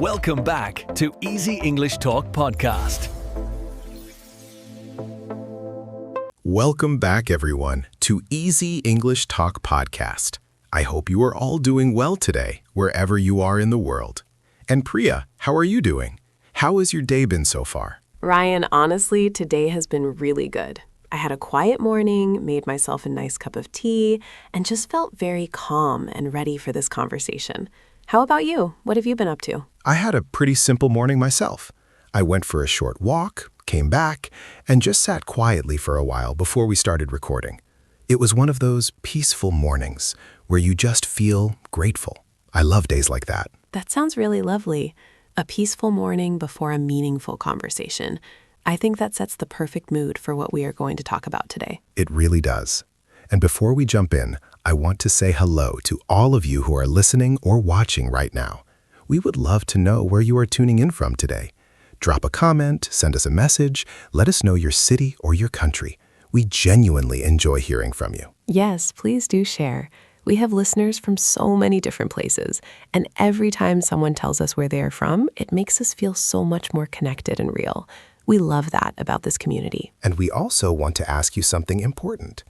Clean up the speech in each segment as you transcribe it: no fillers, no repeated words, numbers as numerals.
Welcome back to Easy English Talk Podcast. Welcome back, everyone, to Easy English Talk Podcast. I hope you are all doing well today, wherever you are in the world. And Priya, how are you doing? How has your day been so far? Ryan, honestly, today has been really good. I had a quiet morning, made myself a nice cup of tea, and just felt very calm and ready for this conversation. How about you? What have you been up to? I had a pretty simple morning myself. I went for a short walk, came back, and just sat quietly for a while before we started recording. It was one of those peaceful mornings where you just feel grateful. I love days like that. That sounds really lovely. A peaceful morning before a meaningful conversation. I think that sets the perfect mood for what we are going to talk about today. It really does. And before we jump in, I want to say hello to all of you who are listening or watching right now. We would love to know where you are tuning in from today. Drop a comment, send us a message, let us know your city or your country. We genuinely enjoy hearing from you. Yes, please do share. We have listeners from so many different places, and every time someone tells us where they are from, it makes us feel so much more connected and real. We love that about this community. And we also want to ask you something important.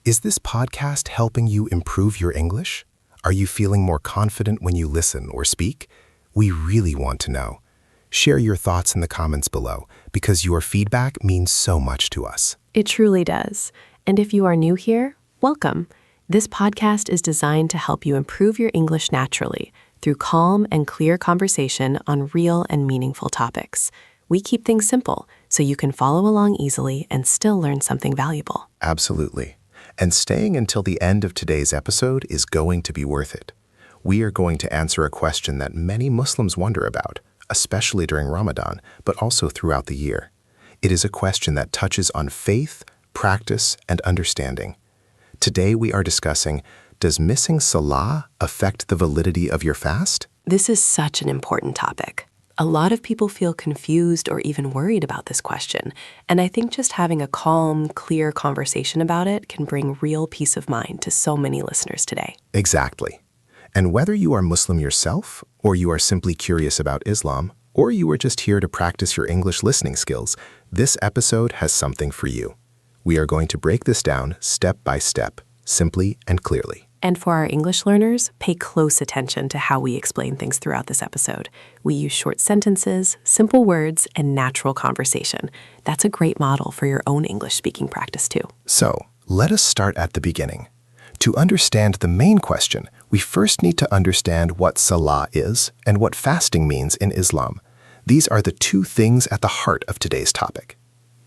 Is this podcast helping you improve your English? Are you feeling more confident when you listen or speak? We really want to know. Share your thoughts in the comments below because your feedback means so much to us. It truly does. And if you are new here, welcome. This podcast is designed to help you improve your English naturally through calm and clear conversation on real and meaningful topics. We keep things simple so you can follow along easily and still learn something valuable. Absolutely. And staying until the end of today's episode is going to be worth it. We are going to answer a question that many Muslims wonder about, especially during Ramadan, but also throughout the year. It is a question that touches on faith, practice, and understanding. Today we are discussing, does missing Salah affect the validity of your fast? This is such an important topic. A lot of people feel confused or even worried about this question, and I think just having a calm, clear conversation about it can bring real peace of mind to so many listeners today. Exactly. And whether you are Muslim yourself, or you are simply curious about Islam, or you are just here to practice your English listening skills, this episode has something for you. We are going to break this down step by step, simply and clearly. And for our English learners, pay close attention to how we explain things throughout this episode. We use short sentences, simple words, and natural conversation. That's a great model for your own English speaking practice too. So, let us start at the beginning. To understand the main question, we first need to understand what Salah is and what fasting means in Islam. These are the two things at the heart of today's topic.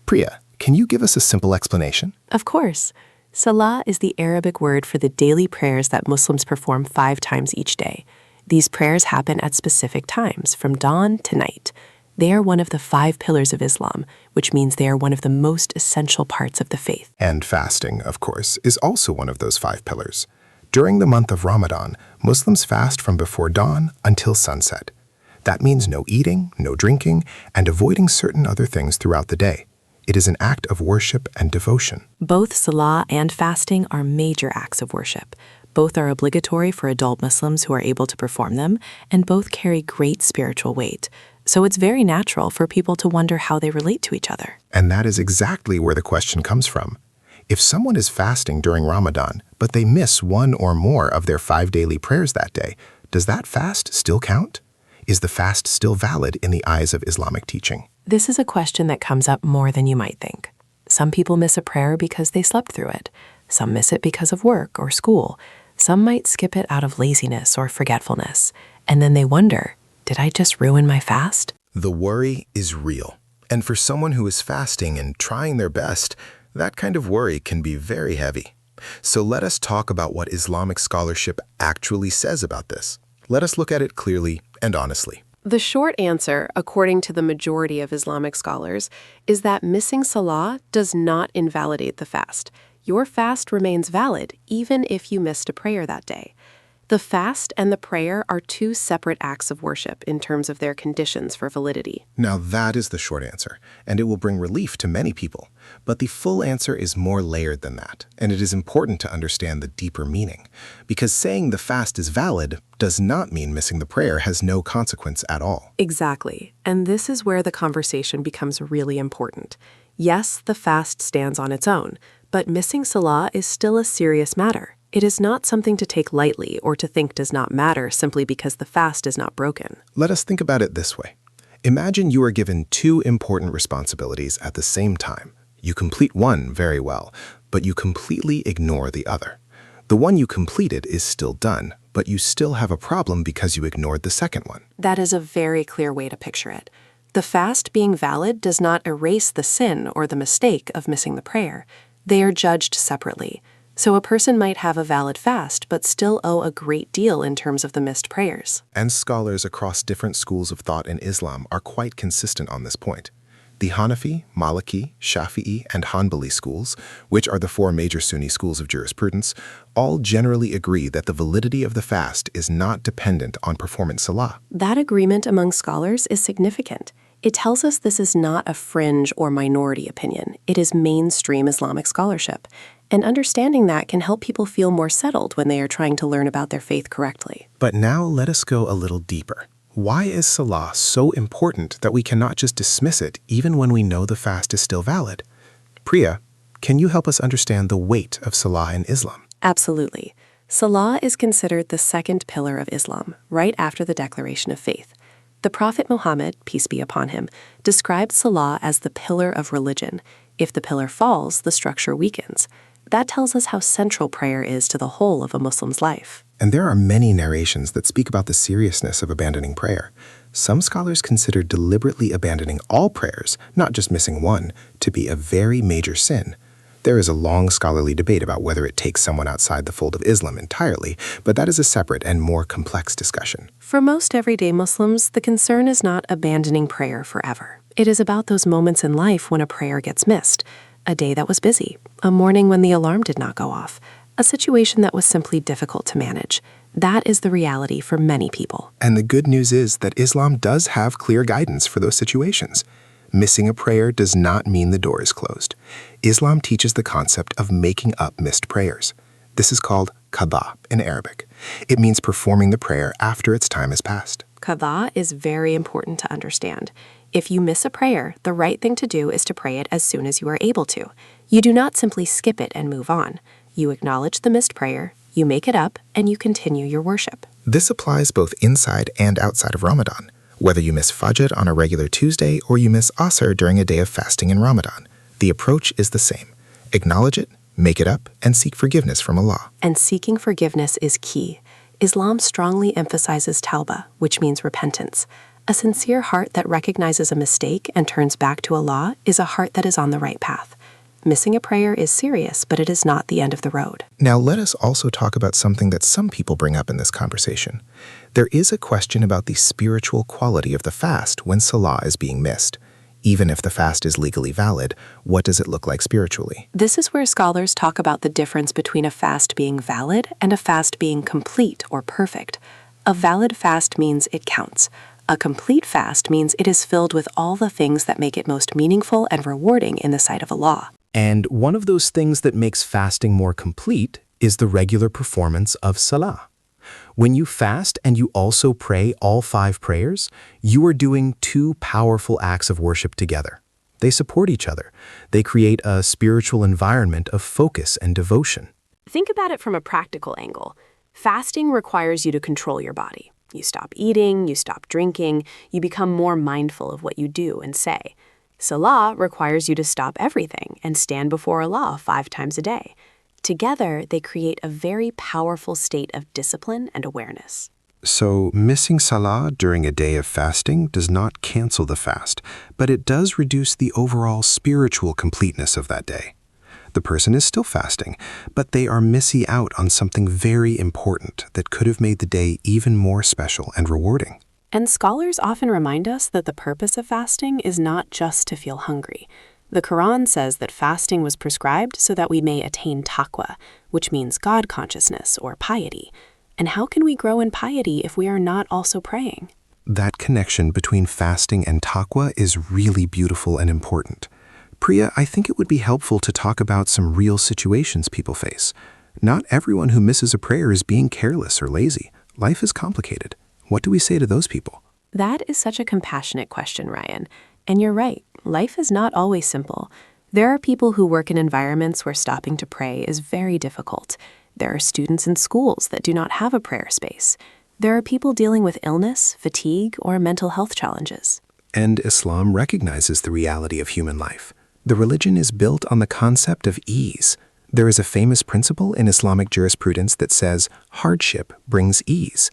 Priya, can you give us a simple explanation? Of course. Salah is the Arabic word for the daily prayers that Muslims perform 5 times each day. These prayers happen at specific times, from dawn to night. They are one of the 5 pillars of Islam, which means they are one of the most essential parts of the faith. And fasting, of course, is also one of those 5 pillars. During the month of Ramadan, Muslims fast from before dawn until sunset. That means no eating, no drinking, and avoiding certain other things throughout the day. It is an act of worship and devotion. Both Salah and fasting are major acts of worship. Both are obligatory for adult Muslims who are able to perform them, and both carry great spiritual weight. So it's very natural for people to wonder how they relate to each other. And that is exactly where the question comes from. If someone is fasting during Ramadan, but they miss one or more of their 5 daily prayers that day, does that fast still count? Is the fast still valid in the eyes of Islamic teaching? This is a question that comes up more than you might think. Some people miss a prayer because they slept through it. Some miss it because of work or school. Some might skip it out of laziness or forgetfulness. And then they wonder, did I just ruin my fast? The worry is real. And for someone who is fasting and trying their best, that kind of worry can be very heavy. So let us talk about what Islamic scholarship actually says about this. Let us look at it clearly and honestly. The short answer, according to the majority of Islamic scholars, is that missing Salah does not invalidate the fast. Your fast remains valid even if you missed a prayer that day. The fast and the prayer are two separate acts of worship in terms of their conditions for validity. Now that is the short answer, and it will bring relief to many people. But the full answer is more layered than that, and it is important to understand the deeper meaning. Because saying the fast is valid does not mean missing the prayer has no consequence at all. Exactly. And this is where the conversation becomes really important. Yes, the fast stands on its own, but missing Salah is still a serious matter. It is not something to take lightly or to think does not matter simply because the fast is not broken. Let us think about it this way. Imagine you are given two important responsibilities at the same time. You complete one very well, but you completely ignore the other. The one you completed is still done, but you still have a problem because you ignored the second one. That is a very clear way to picture it. The fast being valid does not erase the sin or the mistake of missing the prayer. They are judged separately. So a person might have a valid fast but still owe a great deal in terms of the missed prayers. And scholars across different schools of thought in Islam are quite consistent on this point. The Hanafi, Maliki, Shafi'i, and Hanbali schools, which are the four major Sunni schools of jurisprudence, all generally agree that the validity of the fast is not dependent on performing Salah. That agreement among scholars is significant. It tells us this is not a fringe or minority opinion. It is mainstream Islamic scholarship. And understanding that can help people feel more settled when they are trying to learn about their faith correctly. But now let us go a little deeper. Why is Salah so important that we cannot just dismiss it even when we know the fast is still valid? Priya, can you help us understand the weight of Salah in Islam? Absolutely. Salah is considered the second pillar of Islam, right after the declaration of faith. The Prophet Muhammad, peace be upon him, described Salah as the pillar of religion. If the pillar falls, the structure weakens. That tells us how central prayer is to the whole of a Muslim's life. And there are many narrations that speak about the seriousness of abandoning prayer. Some scholars consider deliberately abandoning all prayers, not just missing one, to be a very major sin. There is a long scholarly debate about whether it takes someone outside the fold of Islam entirely, but that is a separate and more complex discussion. For most everyday Muslims, the concern is not abandoning prayer forever. It is about those moments in life when a prayer gets missed. A day that was busy, a morning when the alarm did not go off, a situation that was simply difficult to manage. That is the reality for many people. And the good news is that Islam does have clear guidance for those situations. Missing a prayer does not mean the door is closed. Islam teaches the concept of making up missed prayers. This is called qada in Arabic. It means performing the prayer after its time has passed. Qada is very important to understand. If you miss a prayer, the right thing to do is to pray it as soon as you are able to. You do not simply skip it and move on. You acknowledge the missed prayer, you make it up, and you continue your worship. This applies both inside and outside of Ramadan. Whether you miss Fajr on a regular Tuesday or you miss Asr during a day of fasting in Ramadan, the approach is the same. Acknowledge it, make it up, and seek forgiveness from Allah. And seeking forgiveness is key. Islam strongly emphasizes tawbah, which means repentance. A sincere heart that recognizes a mistake and turns back to Allah is a heart that is on the right path. Missing a prayer is serious, but it is not the end of the road. Now let us also talk about something that some people bring up in this conversation. There is a question about the spiritual quality of the fast when Salah is being missed. Even if the fast is legally valid, what does it look like spiritually? This is where scholars talk about the difference between a fast being valid and a fast being complete or perfect. A valid fast means it counts. A complete fast means it is filled with all the things that make it most meaningful and rewarding in the sight of Allah. And one of those things that makes fasting more complete is the regular performance of Salah. When you fast and you also pray all 5 prayers, you are doing 2 powerful acts of worship together. They support each other. They create a spiritual environment of focus and devotion. Think about it from a practical angle. Fasting requires you to control your body. You stop eating, you stop drinking, you become more mindful of what you do and say. Salah requires you to stop everything and stand before Allah 5 times a day. Together, they create a very powerful state of discipline and awareness. So, missing Salah during a day of fasting does not cancel the fast, but it does reduce the overall spiritual completeness of that day. The person is still fasting, but they are missing out on something very important that could have made the day even more special and rewarding. And scholars often remind us that the purpose of fasting is not just to feel hungry. The Quran says that fasting was prescribed so that we may attain taqwa, which means God consciousness or piety. And how can we grow in piety if we are not also praying? That connection between fasting and taqwa is really beautiful and important. Priya, I think it would be helpful to talk about some real situations people face. Not everyone who misses a prayer is being careless or lazy. Life is complicated. What do we say to those people? That is such a compassionate question, Ryan. And you're right, life is not always simple. There are people who work in environments where stopping to pray is very difficult. There are students in schools that do not have a prayer space. There are people dealing with illness, fatigue, or mental health challenges. And Islam recognizes the reality of human life. The religion is built on the concept of ease. There is a famous principle in Islamic jurisprudence that says hardship brings ease.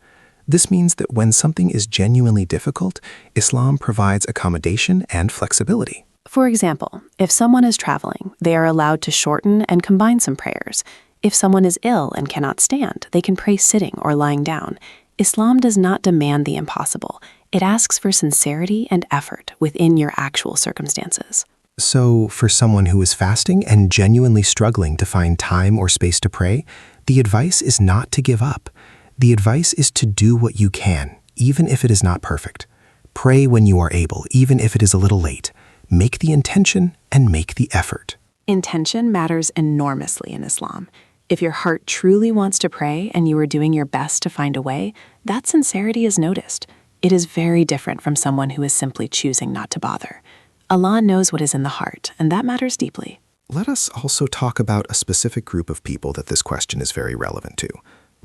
This means that when something is genuinely difficult, Islam provides accommodation and flexibility. For example, if someone is traveling, they are allowed to shorten and combine some prayers. If someone is ill and cannot stand, they can pray sitting or lying down. Islam does not demand the impossible. It asks for sincerity and effort within your actual circumstances. So, for someone who is fasting and genuinely struggling to find time or space to pray, the advice is not to give up. The advice is to do what you can, even if it is not perfect. Pray when you are able, even if it is a little late. Make the intention and make the effort. Intention matters enormously in Islam. If your heart truly wants to pray and you are doing your best to find a way, that sincerity is noticed. It is very different from someone who is simply choosing not to bother. Allah knows what is in the heart, and that matters deeply. Let us also talk about a specific group of people that this question is very relevant to.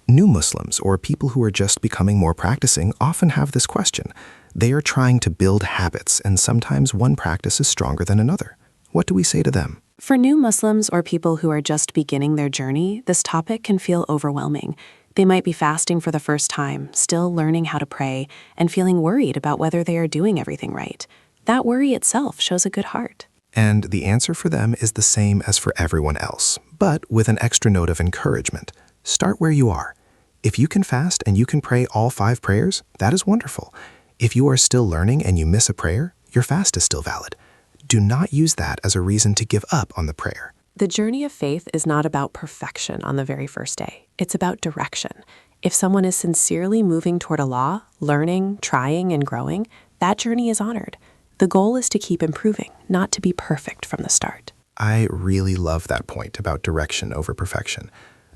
New Muslims, or people who are just becoming more practicing, often have this question. They are trying to build habits, and sometimes one practice is stronger than another. What do we say to them? For new Muslims or people who are just beginning their journey, this topic can feel overwhelming. They might be fasting for the first time, still learning how to pray, and feeling worried about whether they are doing everything right. That worry itself shows a good heart. And the answer for them is the same as for everyone else, but with an extra note of encouragement. Start where you are. If you can fast and you can pray all 5 prayers, that is wonderful. If you are still learning and you miss a prayer, your fast is still valid. Do not use that as a reason to give up on the prayer. The journey of faith is not about perfection on the very first day. It's about direction. If someone is sincerely moving toward Allah, learning, trying, and growing, that journey is honored. The goal is to keep improving, not to be perfect from the start. I really love that point about direction over perfection.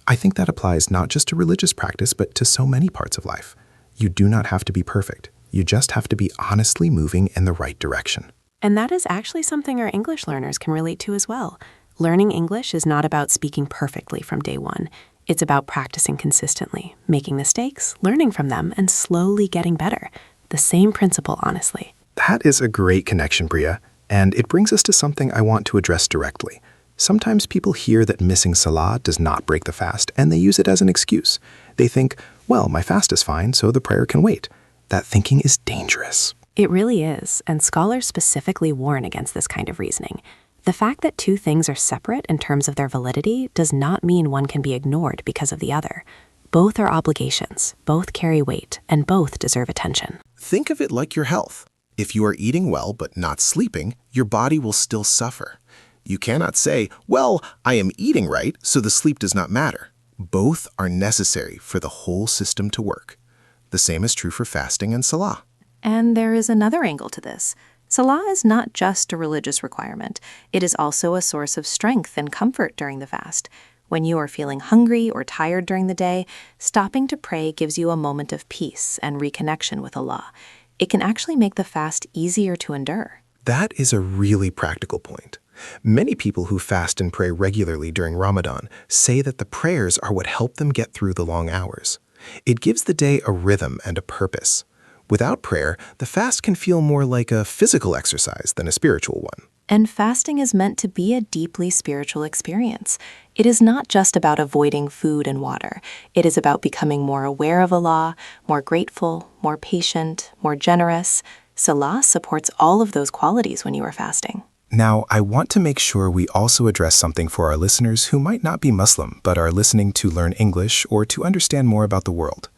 I think that applies not just to religious practice, but to so many parts of life. You do not have to be perfect. You just have to be honestly moving in the right direction. And that is actually something our English learners can relate to as well. Learning English is not about speaking perfectly from day one. It's about practicing consistently, making mistakes, learning from them, and slowly getting better. The same principle, honestly. That is a great connection, Priya, and it brings us to something I want to address directly. Sometimes people hear that missing Salah does not break the fast, and they use it as an excuse. They think, well, my fast is fine, so the prayer can wait. That thinking is dangerous. It really is, and scholars specifically warn against this kind of reasoning. The fact that 2 things are separate in terms of their validity does not mean one can be ignored because of the other. Both are obligations, both carry weight, and both deserve attention. Think of it like your health. If you are eating well but not sleeping, your body will still suffer. You cannot say, well, I am eating right, so the sleep does not matter. Both are necessary for the whole system to work. The same is true for fasting and Salah. And there is another angle to this. Salah is not just a religious requirement. It is also a source of strength and comfort during the fast. When you are feeling hungry or tired during the day, stopping to pray gives you a moment of peace and reconnection with Allah. It can actually make the fast easier to endure. That is a really practical point. Many people who fast and pray regularly during Ramadan say that the prayers are what help them get through the long hours. It gives the day a rhythm and a purpose. Without prayer, the fast can feel more like a physical exercise than a spiritual one. And fasting is meant to be a deeply spiritual experience. It is not just about avoiding food and water. It is about becoming more aware of Allah, more grateful, more patient, more generous. Salah supports all of those qualities when you are fasting. Now, I want to make sure we also address something for our listeners who might not be Muslim but are listening to learn English or to understand more about the world.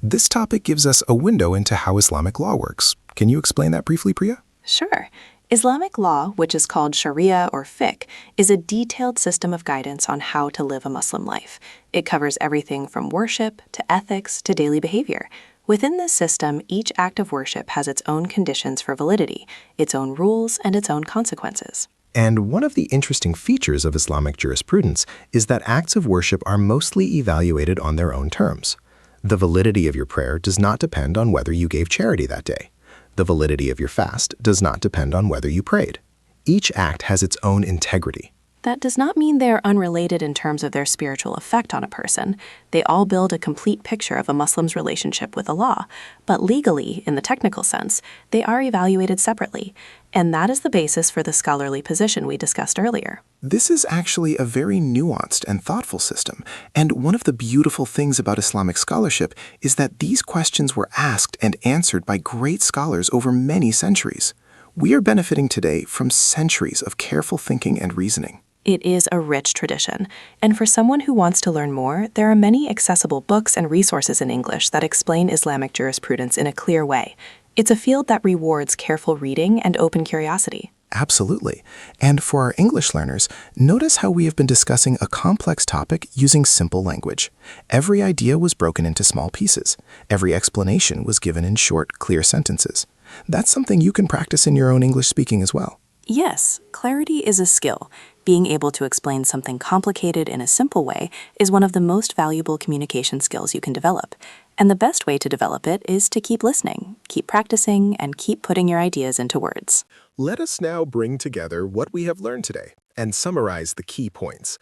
This topic gives us a window into how Islamic law works. Can you explain that briefly, Priya? Sure. Islamic law, which is called Sharia or fiqh, is a detailed system of guidance on how to live a Muslim life. It covers everything from worship to ethics to daily behavior. Within this system, each act of worship has its own conditions for validity, its own rules, and its own consequences. And one of the interesting features of Islamic jurisprudence is that acts of worship are mostly evaluated on their own terms. The validity of your prayer does not depend on whether you gave charity that day. The validity of your fast does not depend on whether you prayed. Each act has its own integrity. That does not mean they are unrelated in terms of their spiritual effect on a person. They all build a complete picture of a Muslim's relationship with Allah. But legally, in the technical sense, they are evaluated separately. And that is the basis for the scholarly position we discussed earlier. This is actually a very nuanced and thoughtful system. And one of the beautiful things about Islamic scholarship is that these questions were asked and answered by great scholars over many centuries. We are benefiting today from centuries of careful thinking and reasoning. It is a rich tradition, and for someone who wants to learn more, there are many accessible books and resources in English that explain Islamic jurisprudence in a clear way. It's a field that rewards careful reading and open curiosity. Absolutely. And for our English learners, notice how we have been discussing a complex topic using simple language. Every idea was broken into small pieces. Every explanation was given in short, clear sentences. That's something you can practice in your own English speaking as well. Yes, clarity is a skill. Being able to explain something complicated in a simple way is one of the most valuable communication skills you can develop. And the best way to develop it is to keep listening, keep practicing, and keep putting your ideas into words. Let us now bring together what we have learned today and summarize the key points.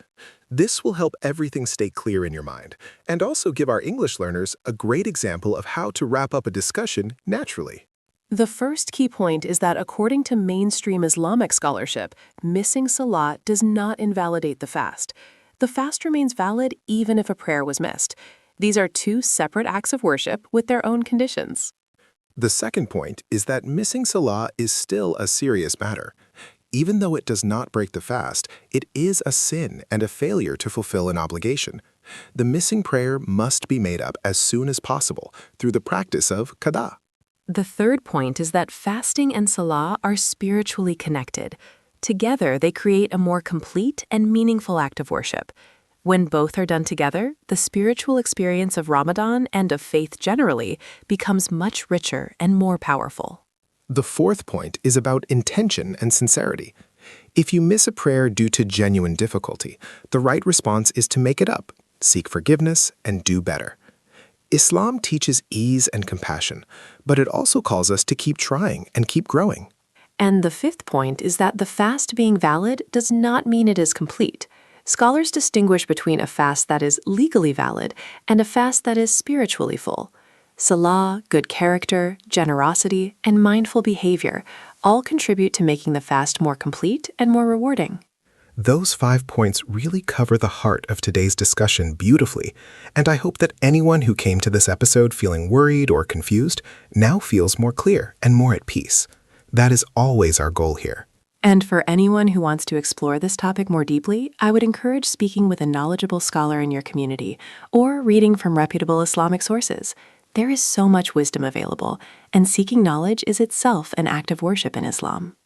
This will help everything stay clear in your mind and also give our English learners a great example of how to wrap up a discussion naturally. The first key point is that according to mainstream Islamic scholarship, missing Salah does not invalidate the fast. The fast remains valid even if a prayer was missed. These are two separate acts of worship with their own conditions. The second point is that missing Salah is still a serious matter. Even though it does not break the fast, it is a sin and a failure to fulfill an obligation. The missing prayer must be made up as soon as possible through the practice of qada. The third point is that fasting and Salah are spiritually connected. Together, they create a more complete and meaningful act of worship. When both are done together, the spiritual experience of Ramadan and of faith generally becomes much richer and more powerful. The fourth point is about intention and sincerity. If you miss a prayer due to genuine difficulty, the right response is to make it up, seek forgiveness, and do better. Islam teaches ease and compassion, but it also calls us to keep trying and keep growing. And the fifth point is that the fast being valid does not mean it is complete. Scholars distinguish between a fast that is legally valid and a fast that is spiritually full. Salah, good character, generosity, and mindful behavior all contribute to making the fast more complete and more rewarding. Those 5 points really cover the heart of today's discussion beautifully, and I hope that anyone who came to this episode feeling worried or confused now feels more clear and more at peace. That is always our goal here. And for anyone who wants to explore this topic more deeply, I would encourage speaking with a knowledgeable scholar in your community or reading from reputable Islamic sources. There is so much wisdom available, and seeking knowledge is itself an act of worship in Islam.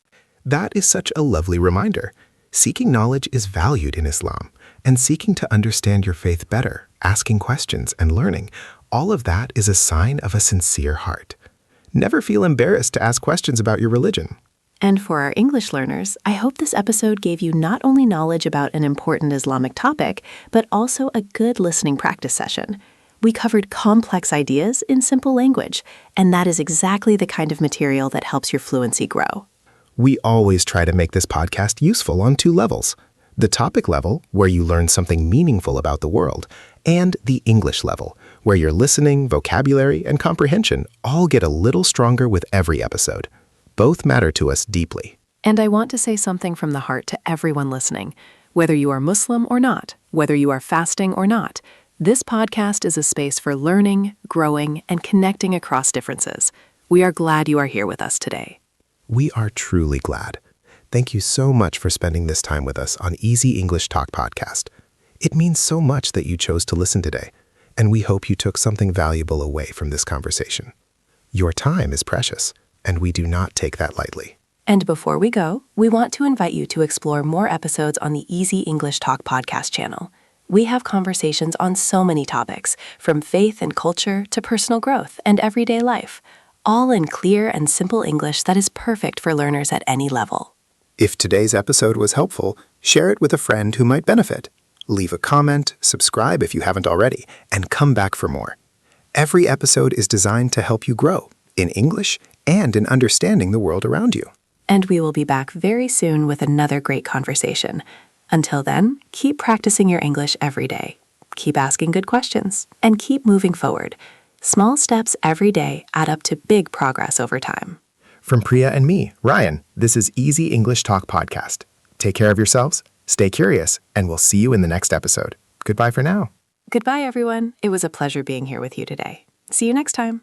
That is such a lovely reminder. Seeking knowledge is valued in Islam, and seeking to understand your faith better, asking questions and learning, all of that is a sign of a sincere heart. Never feel embarrassed to ask questions about your religion. And for our English learners, I hope this episode gave you not only knowledge about an important Islamic topic, but also a good listening practice session. We covered complex ideas in simple language, and that is exactly the kind of material that helps your fluency grow. We always try to make this podcast useful on 2 levels. The topic level, where you learn something meaningful about the world, and the English level, where your listening, vocabulary, and comprehension all get a little stronger with every episode. Both matter to us deeply. And I want to say something from the heart to everyone listening. Whether you are Muslim or not, whether you are fasting or not, this podcast is a space for learning, growing, and connecting across differences. We are glad you are here with us today. We are truly glad. Thank you so much for spending this time with us on Easy English Talk Podcast. It means so much that you chose to listen today, and we hope you took something valuable away from this conversation. Your time is precious, and we do not take that lightly. And before we go, we want to invite you to explore more episodes on the Easy English Talk podcast channel. We have conversations on so many topics, from faith and culture to personal growth and everyday life, all in clear and simple English that is perfect for learners at any level. If today's episode was helpful, share it with a friend who might benefit. Leave a comment, subscribe if you haven't already, and come back for more. Every episode is designed to help you grow in English and in understanding the world around you. And we will be back very soon with another great conversation. Until then, keep practicing your English every day. Keep asking good questions and keep moving forward. Small steps every day add up to big progress over time. From Priya and me, Ryan, this is Easy English Talk Podcast. Take care of yourselves, stay curious, and we'll see you in the next episode. Goodbye for now. Goodbye, everyone. It was a pleasure being here with you today. See you next time.